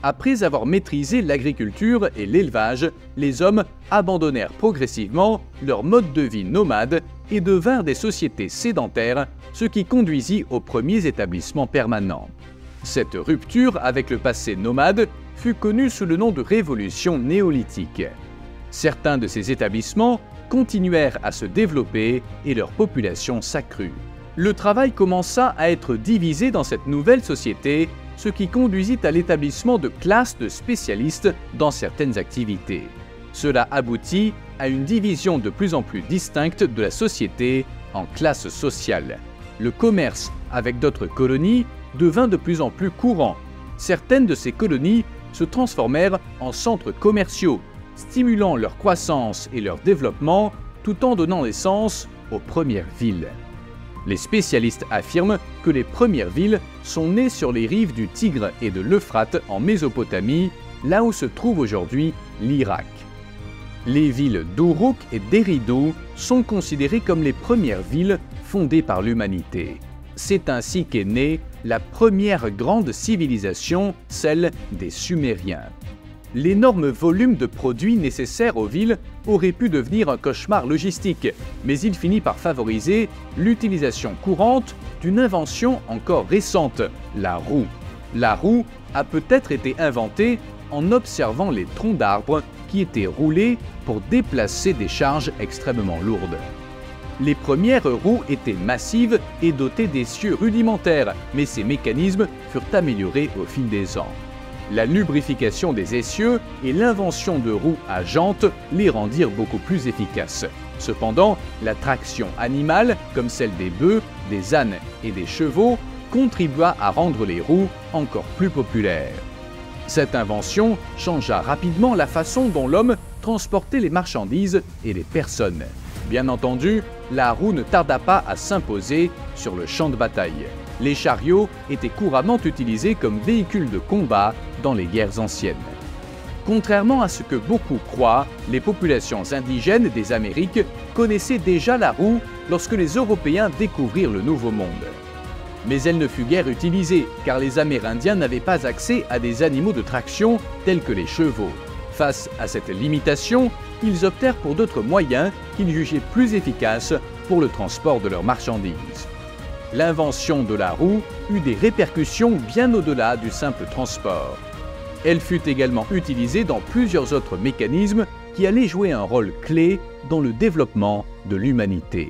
Après avoir maîtrisé l'agriculture et l'élevage, les hommes abandonnèrent progressivement leur mode de vie nomade et devinrent des sociétés sédentaires, ce qui conduisit aux premiers établissements permanents. Cette rupture avec le passé nomade fut connue sous le nom de révolution néolithique. Certains de ces établissements continuèrent à se développer et leur population s'accrut. Le travail commença à être divisé dans cette nouvelle société, ce qui conduisit à l'établissement de classes de spécialistes dans certaines activités. Cela aboutit à une division de plus en plus distincte de la société en classes sociales. Le commerce avec d'autres colonies devint de plus en plus courant. Certaines de ces colonies se transformèrent en centres commerciaux, stimulant leur croissance et leur développement tout en donnant naissance aux premières villes. Les spécialistes affirment que les premières villes sont nées sur les rives du Tigre et de l'Euphrate en Mésopotamie, là où se trouve aujourd'hui l'Irak. Les villes d'Uruk et d'Eridu sont considérées comme les premières villes fondées par l'humanité. C'est ainsi qu'est née la première grande civilisation, celle des Sumériens. L'énorme volume de produits nécessaires aux villes aurait pu devenir un cauchemar logistique, mais il finit par favoriser l'utilisation courante d'une invention encore récente, la roue. La roue a peut-être été inventée en observant les troncs d'arbres qui étaient roulés pour déplacer des charges extrêmement lourdes. Les premières roues étaient massives et dotées d'essieux rudimentaires, mais ces mécanismes furent améliorés au fil des ans. La lubrification des essieux et l'invention de roues à jantes les rendirent beaucoup plus efficaces. Cependant, la traction animale, comme celle des bœufs, des ânes et des chevaux, contribua à rendre les roues encore plus populaires. Cette invention changea rapidement la façon dont l'homme transportait les marchandises et les personnes. Bien entendu, la roue ne tarda pas à s'imposer sur le champ de bataille. Les chariots étaient couramment utilisés comme véhicules de combat dans les guerres anciennes. Contrairement à ce que beaucoup croient, les populations indigènes des Amériques connaissaient déjà la roue lorsque les Européens découvrirent le Nouveau Monde. Mais elle ne fut guère utilisée, car les Amérindiens n'avaient pas accès à des animaux de traction tels que les chevaux. Face à cette limitation, ils optèrent pour d'autres moyens qu'ils jugeaient plus efficaces pour le transport de leurs marchandises. L'invention de la roue eut des répercussions bien au-delà du simple transport. Elle fut également utilisée dans plusieurs autres mécanismes qui allaient jouer un rôle clé dans le développement de l'humanité.